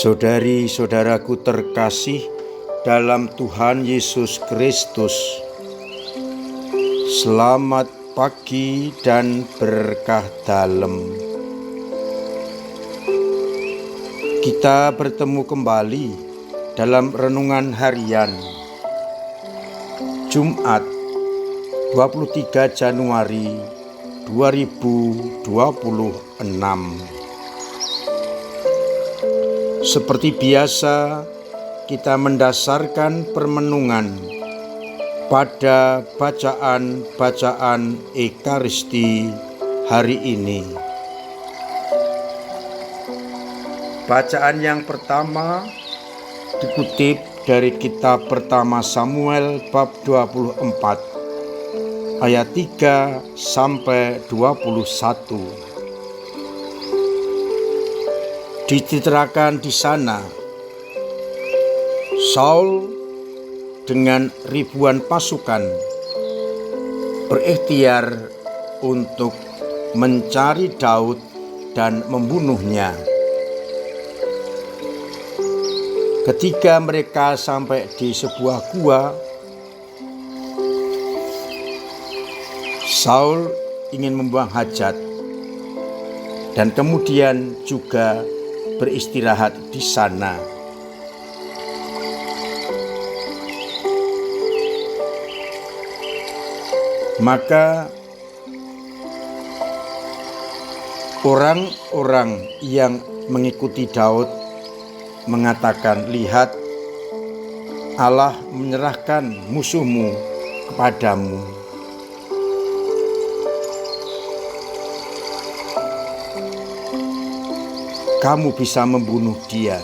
Saudari-saudaraku terkasih dalam Tuhan Yesus Kristus, selamat pagi dan berkah dalam. Kita bertemu kembali dalam renungan harian Jumat 23 Januari 2026. Seperti biasa, kita mendasarkan permenungan pada bacaan-bacaan Ekaristi hari ini. Bacaan yang pertama dikutip dari kitab pertama Samuel bab 24 ayat 3 sampai 21. Diterangkan di sana, Saul dengan ribuan pasukan berikhtiar untuk mencari Daud dan membunuhnya. Ketika mereka sampai di sebuah gua, Saul ingin membuang hajat dan kemudian juga beristirahat di sana. Maka orang-orang yang mengikuti Daud mengatakan, "Lihat, Allah menyerahkan musuhmu kepadamu." Kamu bisa membunuh dia.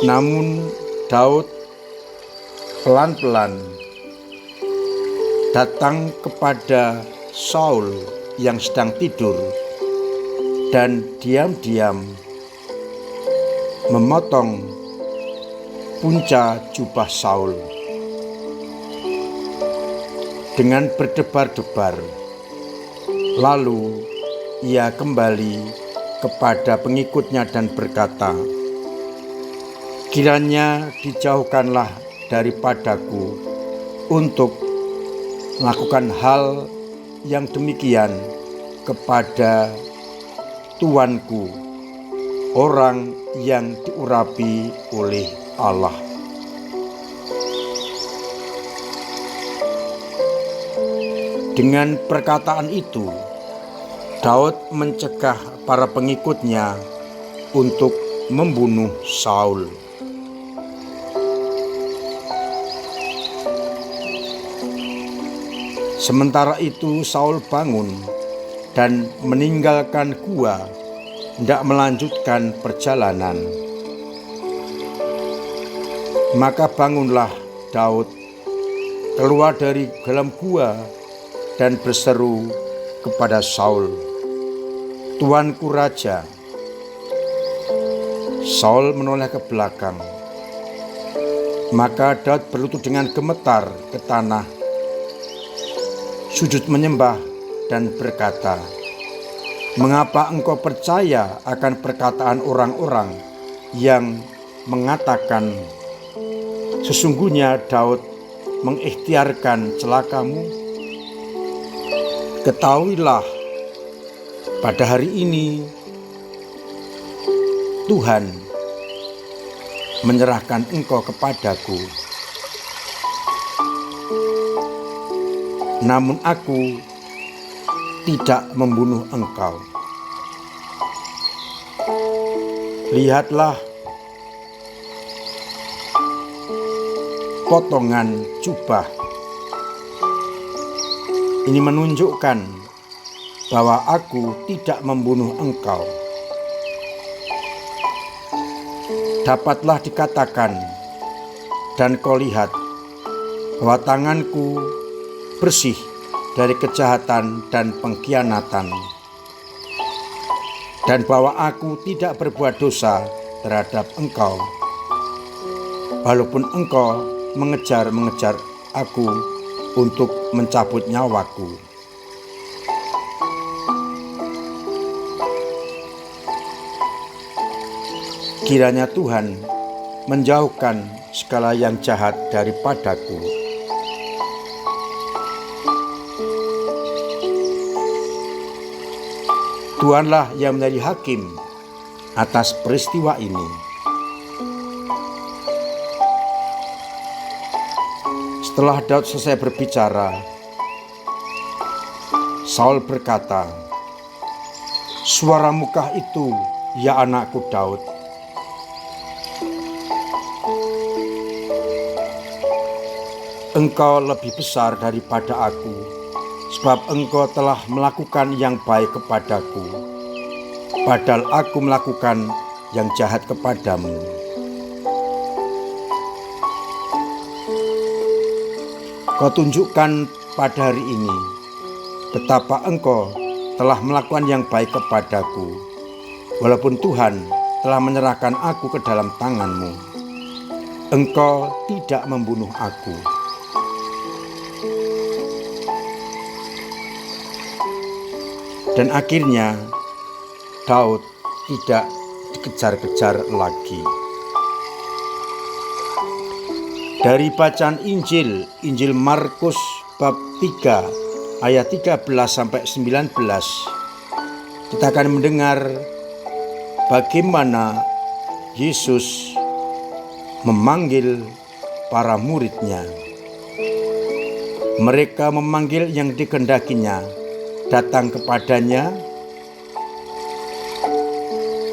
Namun Daud pelan-pelan datang kepada Saul yang sedang tidur dan diam-diam memotong punca jubah Saul. Dengan berdebar-debar, lalu ia kembali kepada pengikutnya dan berkata, "Kiranya dijauhkanlah daripadaku untuk melakukan hal yang demikian kepada tuanku, orang yang diurapi oleh Allah." Dengan perkataan itu, Daud mencegah para pengikutnya untuk membunuh Saul. Sementara itu Saul bangun dan meninggalkan gua, hendak melanjutkan perjalanan. Maka bangunlah Daud, keluar dari dalam gua dan berseru kepada Saul, "Tuanku raja." Saul menoleh ke belakang. Maka Daud berlutut dengan gemetar ke tanah, sujud menyembah dan berkata, "Mengapa engkau percaya akan perkataan orang-orang yang mengatakan, sesungguhnya Daud mengikhtiarkan celakamu? Ketahuilah, pada hari ini Tuhan menyerahkan engkau kepadaku. Namun aku tidak membunuh engkau. Lihatlah potongan jubah. Ini menunjukkan bahwa aku tidak membunuh engkau. Dapatlah dikatakan, dan kau lihat bahwa tanganku bersih dari kejahatan dan pengkhianatan, dan bahwa aku tidak berbuat dosa terhadap engkau, walaupun engkau mengejar-mengejar aku untuk mencabut nyawaku. Kiranya Tuhan menjauhkan segala yang jahat daripadaku. Tuhanlah yang menjadi hakim atas peristiwa ini. Setelah Daud selesai berbicara, Saul berkata, "Suaramukah itu, ya anakku Daud?" Engkau lebih besar daripada aku, sebab engkau telah melakukan yang baik kepadaku, padahal aku melakukan yang jahat kepadamu. Kau tunjukkan pada hari ini betapa engkau telah melakukan yang baik kepadaku, walaupun Tuhan telah menyerahkan aku ke dalam tanganmu. Engkau tidak membunuh aku. Dan akhirnya Daud tidak dikejar-kejar lagi. Dari bacaan Injil Markus bab 3 ayat 13 sampai 19, kita akan mendengar bagaimana Yesus memanggil para muridnya. Mereka memanggil yang dikehendakinya datang kepadanya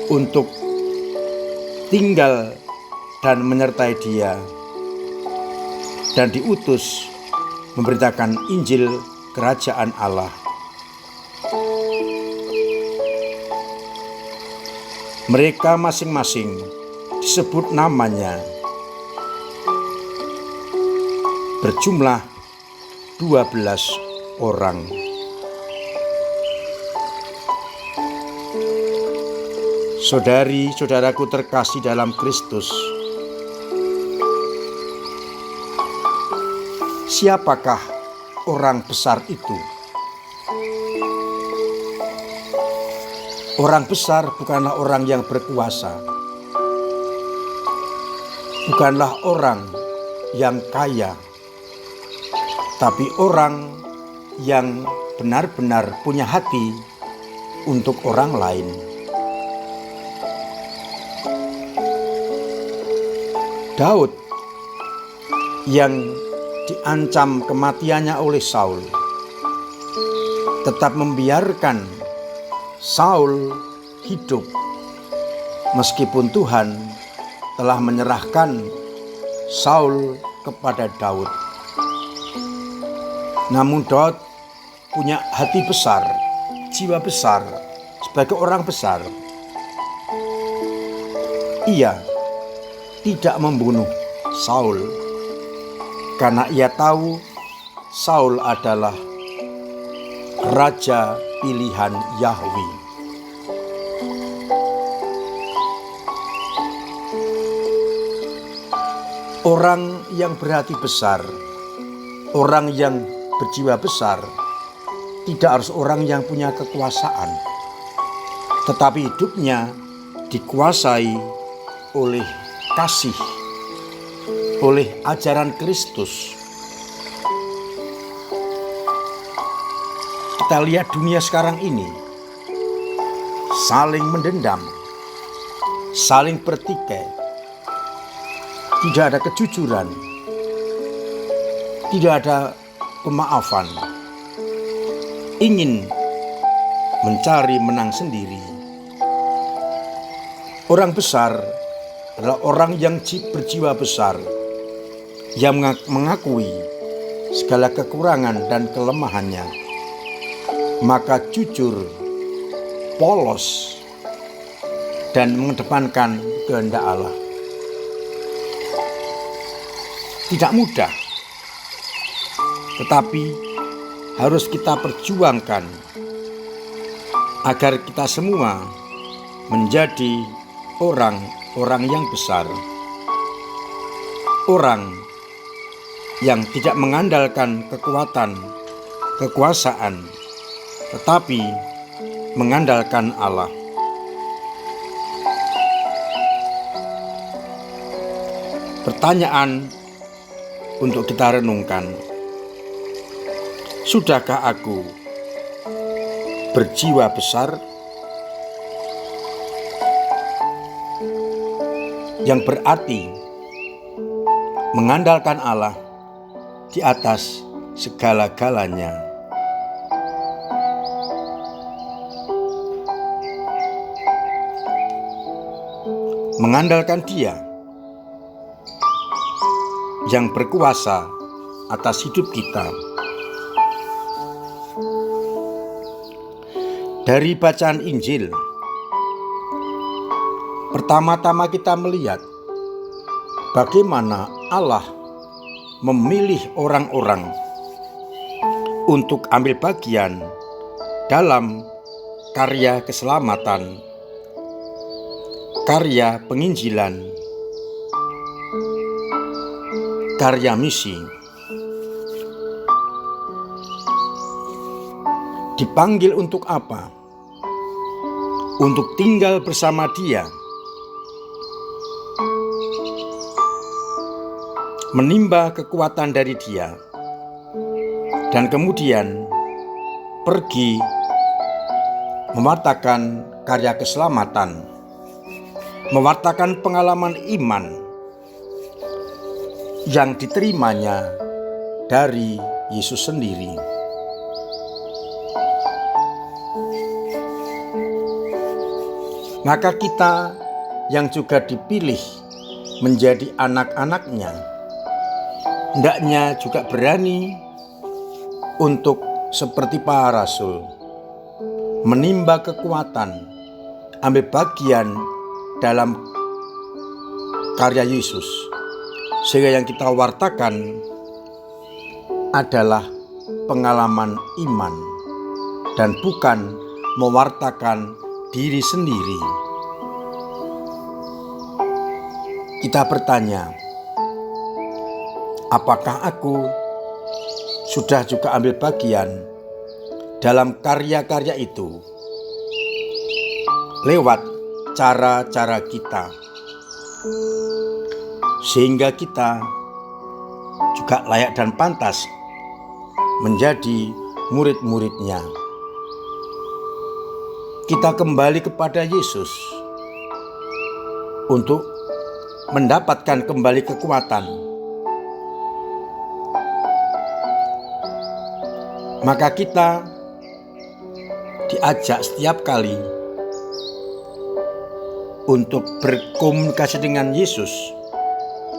untuk tinggal dan menyertai dia, dan diutus memberitakan Injil Kerajaan Allah. Mereka masing-masing disebut namanya, berjumlah 12 orang. Saudari-saudaraku terkasih dalam Kristus, siapakah orang besar itu? Orang besar bukanlah orang yang berkuasa, bukanlah orang yang kaya, tapi orang yang benar-benar punya hati untuk orang lain. Daud yang diancam kematiannya oleh Saul tetap membiarkan Saul hidup meskipun Tuhan telah menyerahkan Saul kepada Daud. Namun Daud punya hati besar, jiwa besar sebagai orang besar. Ia tidak membunuh Saul karena ia tahu Saul adalah raja pilihan Yahweh. Orang yang berhati besar, orang yang berjiwa besar, tidak harus orang yang punya kekuasaan, tetapi hidupnya dikuasai oleh kasih, oleh ajaran Kristus. Kita lihat dunia sekarang ini saling mendendam, saling bertikai, tidak ada kejujuran, tidak ada pemaafan, ingin mencari menang sendiri. Orang besar adalah orang yang berjiwa besar, yang mengakui segala kekurangan dan kelemahannya, maka jujur, polos, dan mengedepankan kehendak Allah. Tidak mudah, tetapi harus kita perjuangkan agar kita semua menjadi orang yang besar, orang yang tidak mengandalkan kekuatan, kekuasaan, tetapi mengandalkan Allah. Pertanyaan untuk kita renungkan. Sudahkah aku berjiwa besar yang berarti mengandalkan Allah di atas segala-galanya? Mengandalkan Dia yang berkuasa atas hidup kita. Dari bacaan Injil, pertama-tama kita melihat bagaimana Allah memilih orang-orang untuk ambil bagian dalam karya keselamatan, karya penginjilan, karya misi. Dipanggil untuk apa? Untuk tinggal bersama Dia, menimba kekuatan dari Dia, dan kemudian pergi mewartakan karya keselamatan, mewartakan pengalaman iman yang diterimanya dari Yesus sendiri. Maka kita yang juga dipilih menjadi anak-anaknya, hendaknya juga berani untuk seperti para rasul, menimba kekuatan, ambil bagian dalam karya Yesus, sehingga yang kita wartakan adalah pengalaman iman dan bukan mewartakan diri sendiri. Kita bertanya, apakah aku sudah juga ambil bagian dalam karya-karya itu lewat cara-cara kita, sehingga kita juga layak dan pantas menjadi murid-muridnya. Kita kembali kepada Yesus untuk mendapatkan kembali kekuatan. Maka kita diajak setiap kali untuk berkomunikasi dengan Yesus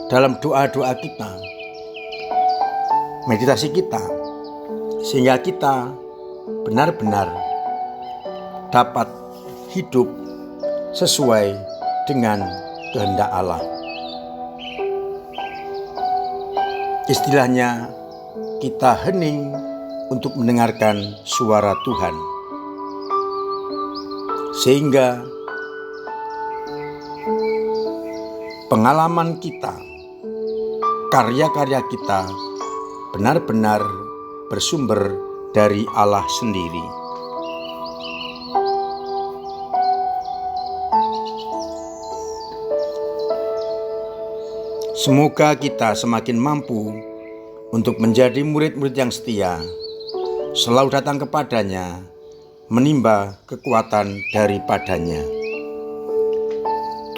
dalam doa-doa kita, meditasi kita, sehingga kita benar-benar dapat hidup sesuai dengan kehendak Allah. Istilahnya, kita hening untuk mendengarkan suara Tuhan, sehingga pengalaman kita, karya-karya kita benar-benar bersumber dari Allah sendiri. Semoga kita semakin mampu untuk menjadi murid-murid yang setia, selalu datang kepadanya, menimba kekuatan daripadanya.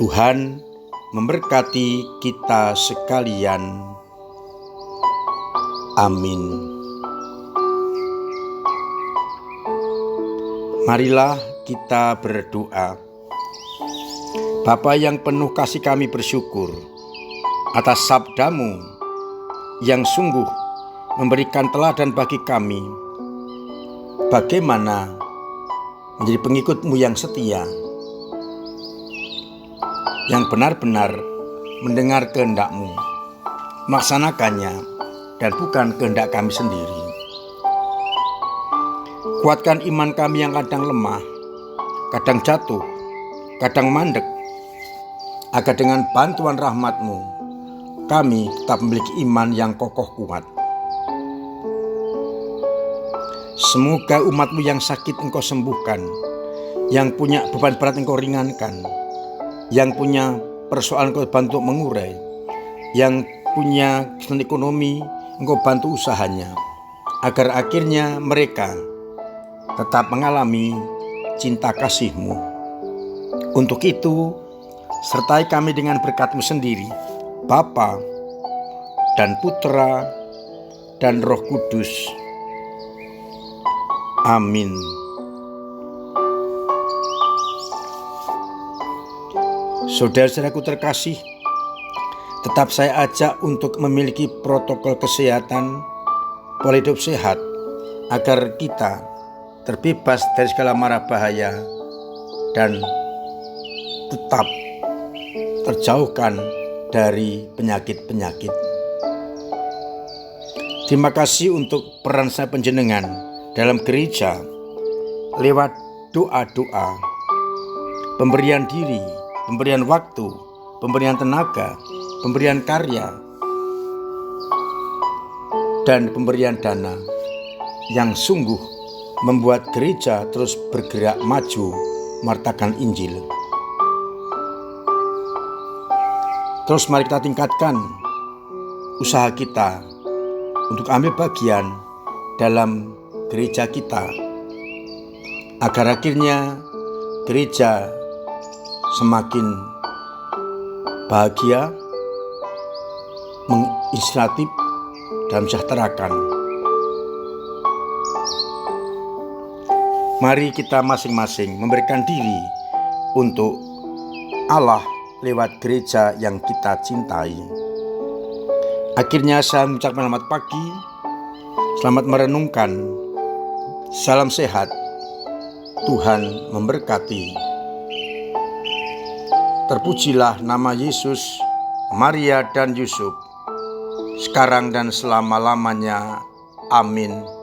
Tuhan memberkati kita sekalian. Amin. Marilah kita berdoa. Bapa yang penuh kasih, kami bersyukur atas sabda-Mu yang sungguh memberikan teladan bagi kami bagaimana menjadi pengikut-Mu yang setia, yang benar-benar mendengar kehendak-Mu, melaksanakannya, dan bukan kehendak kami sendiri. Kuatkan iman kami yang kadang lemah, kadang jatuh, kadang mandek, agar dengan bantuan rahmat-Mu kami tetap memiliki iman yang kokoh kuat. Semoga umat-Mu yang sakit Engkau sembuhkan, yang punya beban berat Engkau ringankan, yang punya persoalan Engkau bantu mengurai, yang punya kesulitan ekonomi, Engkau bantu usahanya, agar akhirnya mereka tetap mengalami cinta kasih-Mu. Untuk itu, sertai kami dengan berkat-Mu sendiri, Bapa dan Putra dan Roh Kudus. Amin. Saudara-saudaraku terkasih, tetap saya ajak untuk memiliki protokol kesehatan, pola hidup sehat, agar kita terbebas dari segala mara bahaya dan tetap terjauhkan dari penyakit-penyakit. Terima kasih untuk peran saya panjenengan dalam gereja lewat doa-doa, pemberian diri, pemberian waktu, pemberian tenaga, pemberian karya, dan pemberian dana yang sungguh membuat gereja terus bergerak maju mewartakan Injil. Terus mari kita tingkatkan usaha kita untuk ambil bagian dalam gereja kita, agar akhirnya gereja semakin bahagia, menginspiratif, dan mensejahterakan. Mari kita masing-masing memberikan diri untuk Allah lewat gereja yang kita cintai. Akhirnya saya mengucapkan selamat pagi, selamat merenungkan, salam sehat, Tuhan memberkati. Terpujilah nama Yesus, Maria dan Yusuf, sekarang dan selama-lamanya. Amin.